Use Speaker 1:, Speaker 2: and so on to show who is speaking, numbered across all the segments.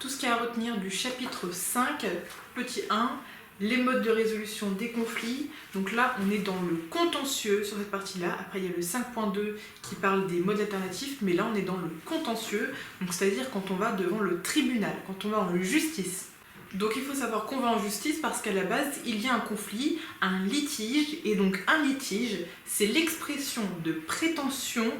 Speaker 1: Tout ce qu'il y a à retenir du chapitre 5, petit 1, les modes de résolution des conflits. Donc là, on est dans le contentieux sur cette partie-là. Après, il y a le 5.2 qui parle des modes alternatifs, mais là, on est dans le contentieux. Donc, c'est-à-dire quand on va devant le tribunal, quand on va en justice. Donc, il faut savoir qu'on va en justice parce qu'à la base, il y a un conflit, un litige. Et donc, un litige, c'est l'expression de prétentions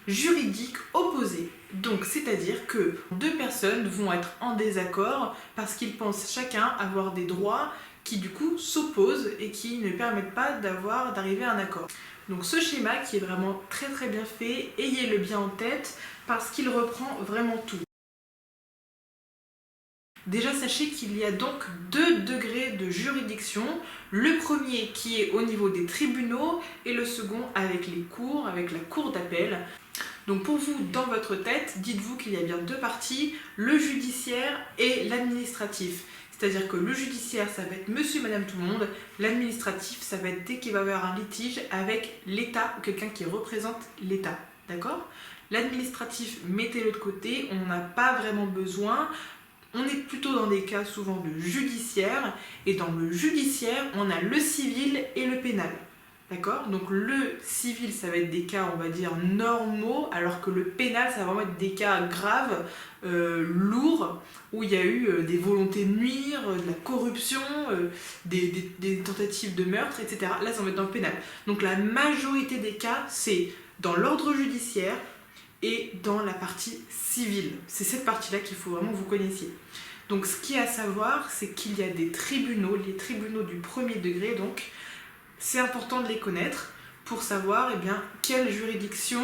Speaker 1: juridiques opposées. Donc, c'est-à-dire que deux personnes vont être en désaccord parce qu'ils pensent chacun avoir des droits qui du coup s'opposent et qui ne permettent pas d'arriver à un accord. Donc ce schéma qui est vraiment très très bien fait, ayez-le bien en tête parce qu'il reprend vraiment tout. Déjà sachez qu'il y a donc 2 degrés de juridiction, le premier qui est au niveau des tribunaux et le second avec les cours, avec la cour d'appel. Donc pour vous, dans votre tête, dites-vous qu'il y a bien 2 parties, le judiciaire et l'administratif. C'est-à-dire que le judiciaire, ça va être monsieur, madame, tout le monde. L'administratif, ça va être dès qu'il va y avoir un litige avec l'État ou quelqu'un qui représente l'État. D'accord ? L'administratif, mettez-le de côté, on n'en a pas vraiment besoin. On est plutôt dans des cas souvent de judiciaire. Et dans le judiciaire, on a le civil et le pénal. D'accord ? Donc le civil, ça va être des cas, on va dire, normaux, alors que le pénal, ça va vraiment être des cas graves, lourds, où il y a eu des volontés de nuire, de la corruption, des tentatives de meurtre, etc. Là, ça va être dans le pénal. Donc la majorité des cas, c'est dans l'ordre judiciaire et dans la partie civile. C'est cette partie-là qu'il faut vraiment que vous connaissiez. Donc ce qu'il y a à savoir, c'est qu'il y a des tribunaux, les tribunaux du premier degré, donc, c'est important de les connaître pour savoir quelle juridiction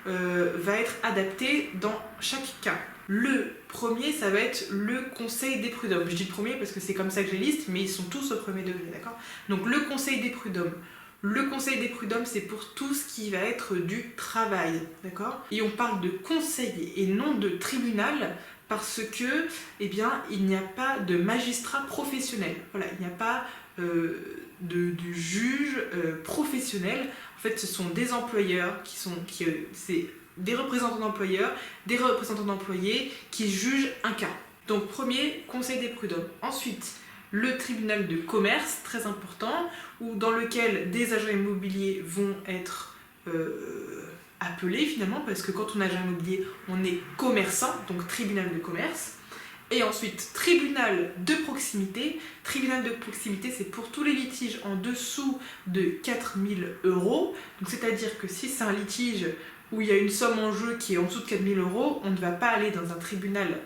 Speaker 1: va être adaptée dans chaque cas. Le premier, ça va être le conseil des prud'hommes. Je dis le premier parce que c'est comme ça que je les liste, mais ils sont tous au premier degré, d'accord ? Donc le conseil des prud'hommes. Le conseil des prud'hommes, c'est pour tout ce qui va être du travail, d'accord ? Et on parle de conseil et non de tribunal parce que, il n'y a pas de magistrat professionnel. Voilà, il n'y a pas de juge professionnel. En fait, ce sont des employeurs c'est des représentants d'employeurs, des représentants d'employés qui jugent un cas. Donc, premier, conseil des prud'hommes. Ensuite, le tribunal de commerce, très important, dans lequel des agents immobiliers vont être appelés finalement, parce que quand on est agent immobilier, on est commerçant, donc tribunal de commerce. Et ensuite, tribunal de proximité. Tribunal de proximité, c'est pour tous les litiges en dessous de 4 000 €. Donc, c'est-à-dire que si c'est un litige où il y a une somme en jeu qui est en dessous de 4 000 €, on ne va pas aller dans un tribunal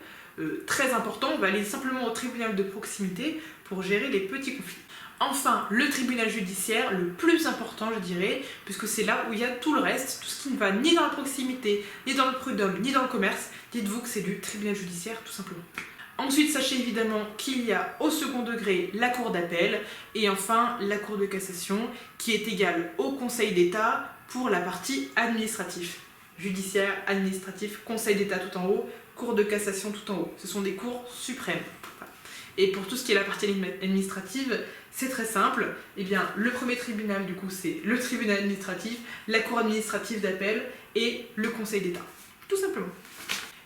Speaker 1: très important, on va aller simplement au tribunal de proximité pour gérer les petits conflits. Enfin, le tribunal judiciaire, le plus important, je dirais, puisque c'est là où il y a tout le reste, tout ce qui ne va ni dans la proximité, ni dans le prud'homme, ni dans le commerce, dites-vous que c'est du tribunal judiciaire, tout simplement. Ensuite, sachez évidemment qu'il y a au second degré la cour d'appel et enfin la cour de cassation qui est égale au Conseil d'État pour la partie administrative. Judiciaire, administratif, Conseil d'État tout en haut, cour de cassation tout en haut. Ce sont des cours suprêmes. Et pour tout ce qui est la partie administrative, c'est très simple. Le premier tribunal, du coup, c'est le tribunal administratif, la cour administrative d'appel et le Conseil d'État. Tout simplement.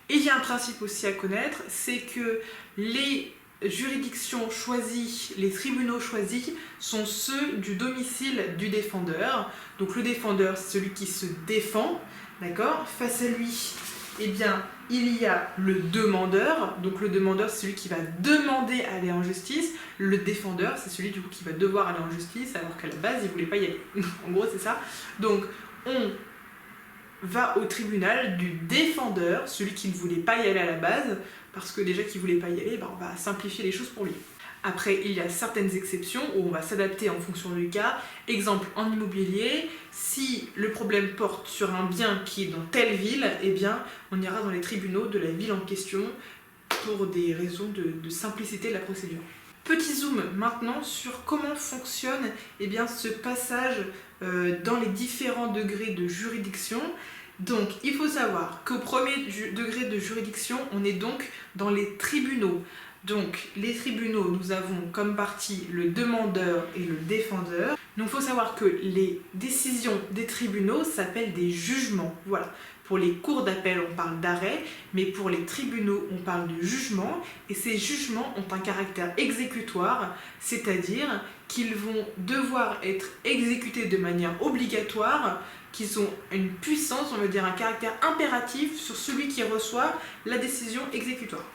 Speaker 1: Et il y a un principe aussi à connaître, c'est que les juridictions choisies, les tribunaux choisis sont ceux du domicile du défendeur. Donc le défendeur, c'est celui qui se défend, d'accord ? Face à lui, il y a le demandeur. Donc le demandeur, c'est celui qui va demander à aller en justice. Le défendeur, c'est celui du coup qui va devoir aller en justice alors qu'à la base, il ne voulait pas y aller. En gros, c'est ça. Donc on va au tribunal du défendeur, celui qui ne voulait pas y aller à la base, parce que déjà qu'il ne voulait pas y aller, on va simplifier les choses pour lui. Après, il y a certaines exceptions où on va s'adapter en fonction du cas. Exemple, en immobilier, si le problème porte sur un bien qui est dans telle ville, on ira dans les tribunaux de la ville en question pour des raisons de simplicité de la procédure. Petit zoom maintenant sur comment fonctionne ce passage dans les différents degrés de juridiction. Donc, il faut savoir qu'au premier degré de juridiction, on est donc dans les tribunaux. Donc, les tribunaux, nous avons comme partie le demandeur et le défendeur. Donc, il faut savoir que les décisions des tribunaux s'appellent des jugements. Voilà. Pour les cours d'appel, on parle d'arrêt, mais pour les tribunaux, on parle de jugement, et ces jugements ont un caractère exécutoire, c'est-à-dire qu'ils vont devoir être exécutés de manière obligatoire, qu'ils ont une puissance, on va dire un caractère impératif sur celui qui reçoit la décision exécutoire.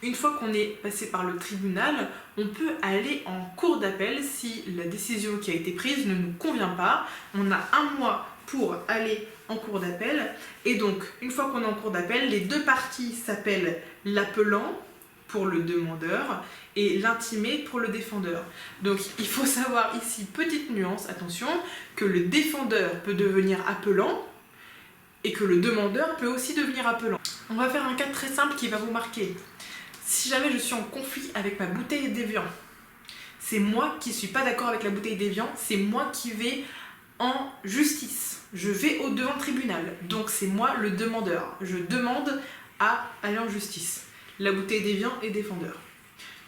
Speaker 1: Une fois qu'on est passé par le tribunal, on peut aller en cour d'appel si la décision qui a été prise ne nous convient pas. On a 1 mois pour aller en cour d'appel. Et donc, une fois qu'on est en cour d'appel, les deux parties s'appellent l'appelant pour le demandeur et l'intimé pour le défendeur. Donc, il faut savoir ici, petite nuance, attention, que le défendeur peut devenir appelant et que le demandeur peut aussi devenir appelant. On va faire un cas très simple qui va vous marquer. Si jamais je suis en conflit avec ma bouteille d'évian, c'est moi qui ne suis pas d'accord avec la bouteille d'évian, c'est moi qui vais en justice. Je vais au devant tribunal, donc c'est moi le demandeur. Je demande à aller en justice. La bouteille d'évian est défendeur.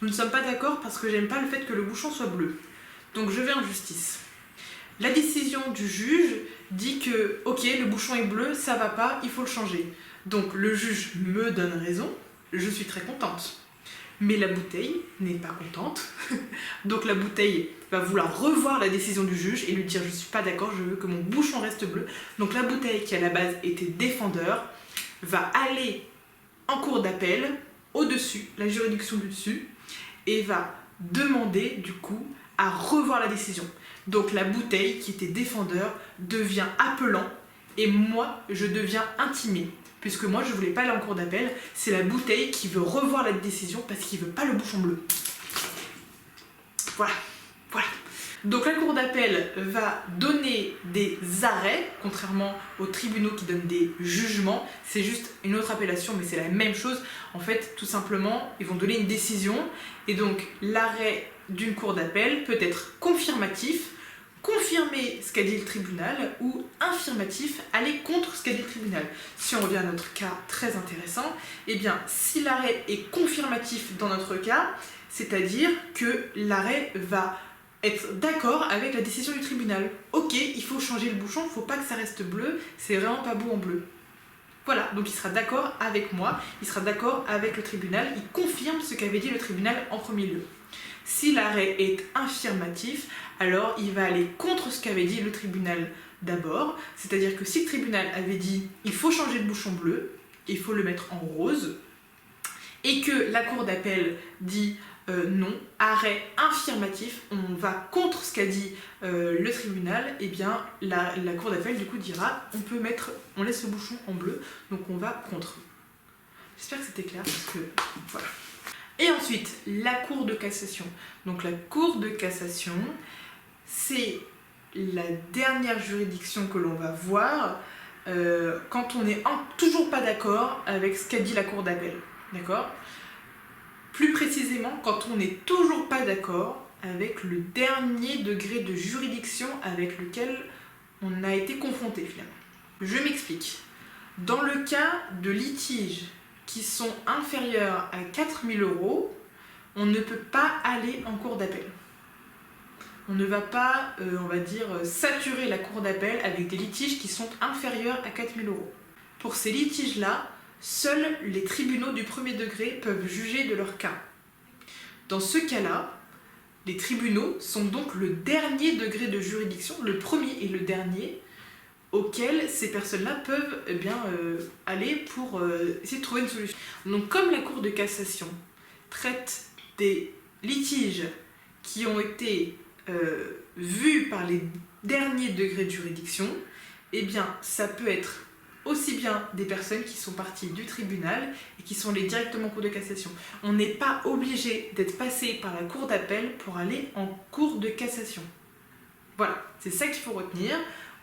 Speaker 1: Nous ne sommes pas d'accord parce que j'aime pas le fait que le bouchon soit bleu. Donc je vais en justice. La décision du juge dit que, ok, le bouchon est bleu, ça va pas, il faut le changer. Donc le juge me donne raison. Je suis très contente. Mais la bouteille n'est pas contente. Donc la bouteille va vouloir revoir la décision du juge et lui dire je suis pas d'accord, je veux que mon bouchon reste bleu. Donc la bouteille qui à la base était défendeur va aller en cour d'appel au-dessus, la juridiction du dessus, et va demander du coup à revoir la décision. Donc la bouteille qui était défendeur devient appelant et moi je deviens intimé. Puisque moi je voulais pas aller en cour d'appel, c'est la bouteille qui veut revoir la décision parce qu'il veut pas le bouchon bleu. Voilà. Donc la cour d'appel va donner des arrêts, contrairement aux tribunaux qui donnent des jugements. C'est juste une autre appellation, mais c'est la même chose. En fait, tout simplement, ils vont donner une décision. Et donc l'arrêt d'une cour d'appel peut être confirmatif, confirmer ce qu'a dit le tribunal, ou infirmatif, aller contre ce qu'a dit le tribunal. Si on revient à notre cas très intéressant, eh bien, si l'arrêt est confirmatif dans notre cas, c'est-à-dire que l'arrêt va être d'accord avec la décision du tribunal. Ok, il faut changer le bouchon, il ne faut pas que ça reste bleu, c'est vraiment pas beau en bleu. Voilà, donc il sera d'accord avec moi, il sera d'accord avec le tribunal, il confirme ce qu'avait dit le tribunal en premier lieu. Si l'arrêt est infirmatif, alors il va aller contre ce qu'avait dit le tribunal d'abord, c'est-à-dire que si le tribunal avait dit il faut changer le bouchon bleu, il faut le mettre en rose, et que la cour d'appel dit non, arrêt infirmatif, on va contre ce qu'a dit le tribunal, et bien la cour d'appel du coup dira on laisse le bouchon en bleu, donc on va contre. J'espère que c'était clair parce que voilà. Et ensuite, la cour de cassation. Donc la cour de cassation, c'est la dernière juridiction que l'on va voir quand on n'est toujours pas d'accord avec ce qu'a dit la cour d'appel. D'accord ? Plus précisément, quand on n'est toujours pas d'accord avec le dernier degré de juridiction avec lequel on a été confronté finalement. Je m'explique. Dans le cas de litiges qui sont inférieurs à 4 000 €, on ne peut pas aller en cour d'appel. On ne va pas, on va dire, saturer la cour d'appel avec des litiges qui sont inférieurs à 4 000 €. Pour ces litiges-là, seuls les tribunaux du premier degré peuvent juger de leur cas. Dans ce cas-là, les tribunaux sont donc le dernier degré de juridiction, le premier et le dernier, auxquels ces personnes-là peuvent aller pour essayer de trouver une solution. Donc comme la Cour de cassation traite des litiges qui ont été vus par les derniers degrés de juridiction, eh bien ça peut être aussi bien des personnes qui sont parties du tribunal et qui sont allées directement en Cour de cassation. On n'est pas obligé d'être passé par la Cour d'appel pour aller en Cour de cassation. Voilà, c'est ça qu'il faut retenir.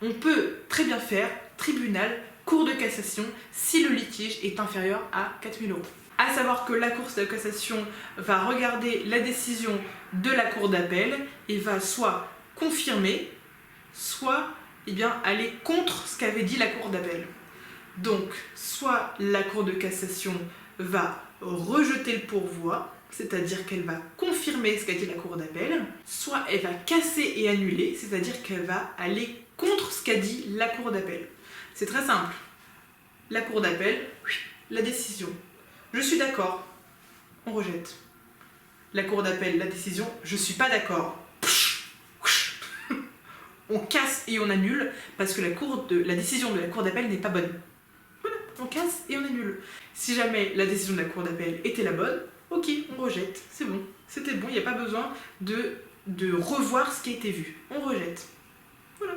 Speaker 1: On peut très bien faire tribunal, Cour de cassation, si le litige est inférieur à 4 000 €. À savoir que la Cour de cassation va regarder la décision de la Cour d'appel et va soit confirmer, soit aller contre ce qu'avait dit la Cour d'appel. Donc, soit la Cour de cassation va rejeter le pourvoi, c'est-à-dire qu'elle va confirmer ce qu'a dit la Cour d'appel, soit elle va casser et annuler, c'est-à-dire qu'elle va aller contre ce qu'a dit la Cour d'appel. C'est très simple. La cour d'appel, la décision. Je suis d'accord, on rejette. La cour d'appel, la décision, je suis pas d'accord. On casse et on annule parce que la décision de la cour d'appel n'est pas bonne. Voilà, on casse et on annule. Si jamais la décision de la cour d'appel était la bonne, ok, on rejette, c'est bon, c'était bon, il n'y a pas besoin de revoir ce qui a été vu. On rejette. Voilà.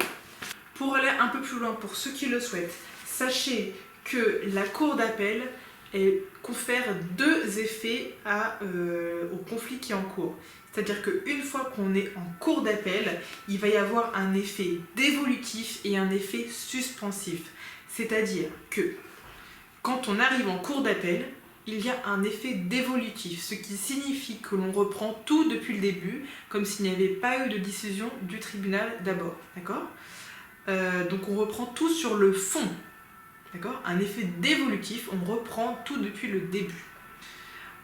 Speaker 1: Pour aller un peu plus loin, pour ceux qui le souhaitent, sachez que la cour d'appel confère deux effets au conflit qui est en cours. C'est-à-dire qu'une fois qu'on est en cour d'appel, il va y avoir un effet dévolutif et un effet suspensif. C'est-à-dire que quand on arrive en cour d'appel, il y a un effet dévolutif, ce qui signifie que l'on reprend tout depuis le début, comme s'il n'y avait pas eu de décision du tribunal d'abord. D'accord ? Donc on reprend tout sur le fond. D'accord ? Un effet dévolutif, on reprend tout depuis le début.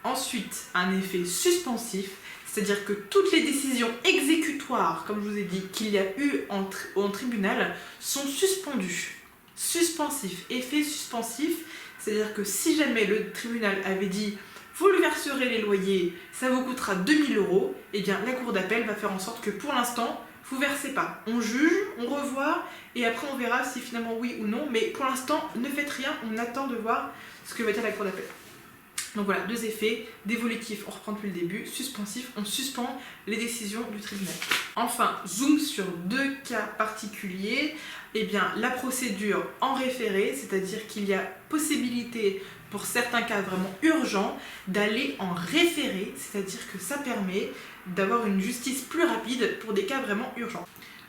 Speaker 1: Ensuite, un effet suspensif, c'est-à-dire que toutes les décisions exécutoires, comme je vous ai dit, qu'il y a eu en tribunal, sont suspendues. Suspensif, effet suspensif, c'est-à-dire que si jamais le tribunal avait dit « vous lui verserez les loyers, ça vous coûtera 2000 €, eh bien la cour d'appel va faire en sorte que pour l'instant, vous versez pas. On juge, on revoit, et après on verra si finalement oui ou non, mais pour l'instant, ne faites rien, on attend de voir ce que va dire la cour d'appel. Donc voilà, deux effets, dévolutif, on reprend depuis le début, suspensif, on suspend les décisions du tribunal. Enfin, zoom sur deux cas particuliers, eh bien la procédure en référé, c'est-à-dire qu'il y a possibilité pour certains cas vraiment urgents d'aller en référé, c'est-à-dire que ça permet d'avoir une justice plus rapide pour des cas vraiment urgents.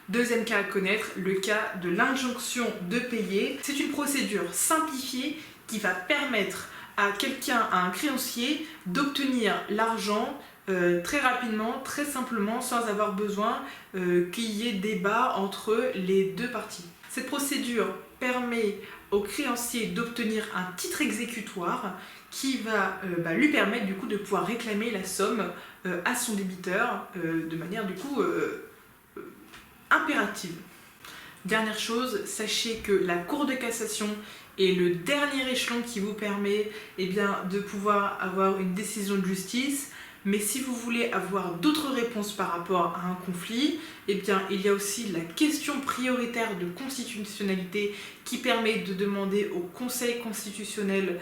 Speaker 1: Deuxième cas à connaître, le cas de l'injonction de payer. C'est une procédure simplifiée qui va permettre à un créancier d'obtenir l'argent très rapidement, très simplement, sans avoir besoin qu'il y ait débat entre les deux parties. Cette procédure permet au créancier d'obtenir un titre exécutoire qui va lui permettre du coup de pouvoir réclamer la somme à son débiteur de manière du coup impérative. Dernière chose, sachez que la Cour de cassation est le dernier échelon qui vous permet de pouvoir avoir une décision de justice. Mais si vous voulez avoir d'autres réponses par rapport à un conflit, il y a aussi la question prioritaire de constitutionnalité qui permet de demander au Conseil constitutionnel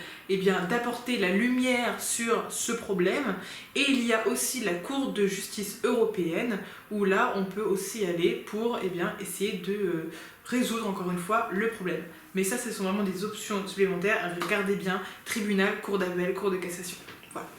Speaker 1: d'apporter la lumière sur ce problème. Et il y a aussi la Cour de justice européenne où là on peut aussi aller pour essayer de résoudre encore une fois le problème. Mais ça, ce sont vraiment des options supplémentaires. Regardez bien, tribunal, cour d'appel, cour de cassation. Voilà.